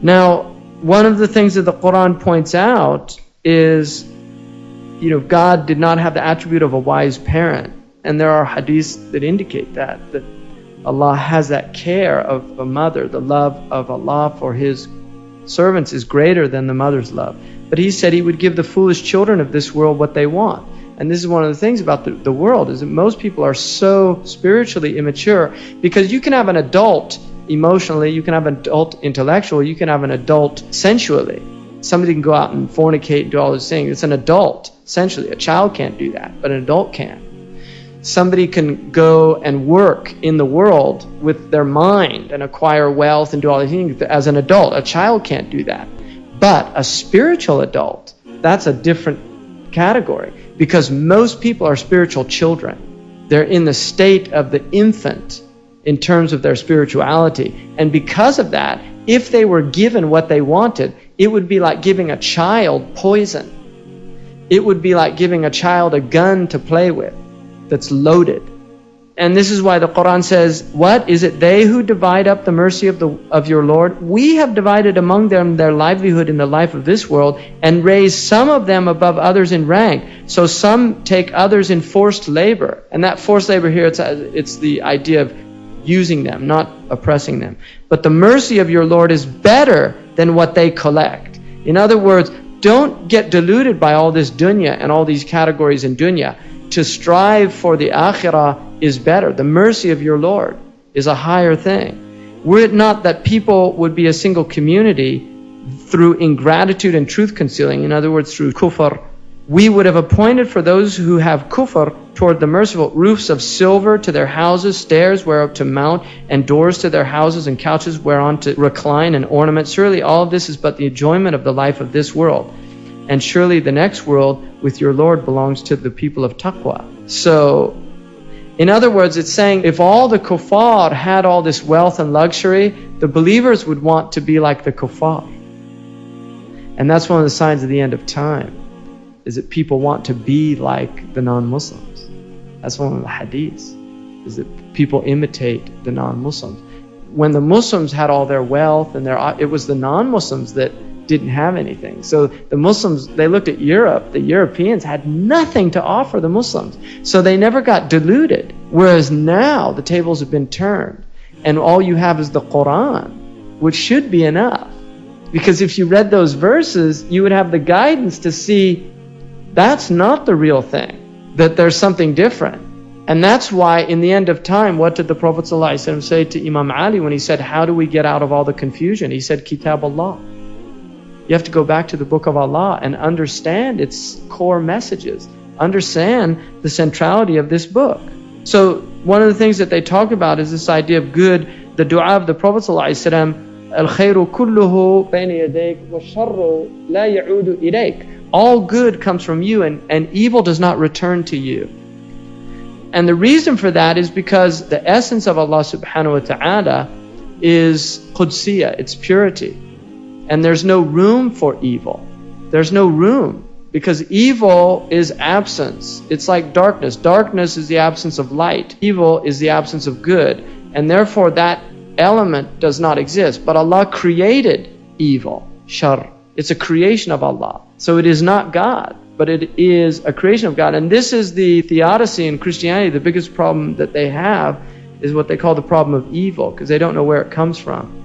Now, one of the things that the Quran points out is, God did not have the attribute of a wise parent. And there are hadiths that indicate that Allah has that care of a mother. The love of Allah for His servants is greater than the mother's love. But He said He would give the foolish children of this world what they want. And this is one of the things about the world, is that most people are so spiritually immature, because you can have an adult emotionally, you can have an adult intellectually, you can have an adult sensually. Somebody can go out and fornicate and do all those things. It's an adult, essentially. A child can't do that, but an adult can. Somebody can go and work in the world with their mind and acquire wealth and do all these things as an adult. A child can't do that. But a spiritual adult, that's a different category, because most people are spiritual children. They're in the state of the infant in terms of their spirituality. And because of that, if they were given what they wanted, it would be like giving a child poison. It would be like giving a child a gun to play with that's loaded. And this is why the Quran says, what? Is it they who divide up the mercy of your Lord? We have divided among them their livelihood in the life of this world, and raised some of them above others in rank. So some take others in forced labor. And that forced labor here, it's the idea of using them, not oppressing them. But the mercy of your Lord is better than what they collect. In other words, don't get deluded by all this dunya and all these categories in dunya. To strive for the akhirah is better. The mercy of your Lord is a higher thing. Were it not that people would be a single community through ingratitude and truth concealing, in other words through kufr, we would have appointed for those who have kufr toward the merciful roofs of silver to their houses, stairs whereof to mount, and doors to their houses, and couches whereon to recline and ornament. Surely all of this is but the enjoyment of the life of this world. And surely the next world with your Lord belongs to the people of taqwa. So, in other words, it's saying if all the kuffar had all this wealth and luxury, the believers would want to be like the kuffar. And that's one of the signs of the end of time, is that people want to be like the non-Muslims. That's one of the hadiths, is that people imitate the non-Muslims. When the Muslims had all their wealth and it was the non-Muslims that didn't have anything. So the Muslims, they looked at Europe, the Europeans had nothing to offer the Muslims. So they never got deluded. Whereas now the tables have been turned, and all you have is the Quran, which should be enough. Because if you read those verses, you would have the guidance to see that's not the real thing, that there's something different. And that's why in the end of time, what did the Prophet ﷺ say to Imam Ali when he said, how do we get out of all the confusion? He said, Kitab Allah. You have to go back to the Book of Allah and understand its core messages. Understand the centrality of this book. So one of the things that they talk about is this idea of good. The dua of the Prophet ﷺ, Al-khayru kulluhu bayna yadayk wa sharru la ya'udu ilayk. All good comes from you, and evil does not return to you. And the reason for that is because the essence of Allah subhanahu wa ta'ala is Qudsiyah, it's purity. And there's no room for evil. There's no room, because evil is absence. It's like darkness. Darkness is the absence of light. Evil is the absence of good. And therefore that element does not exist. But Allah created evil, shar. It's a creation of Allah. So it is not God, but it is a creation of God. And this is the theodicy in Christianity. The biggest problem that they have is what they call the problem of evil, because they don't know where it comes from.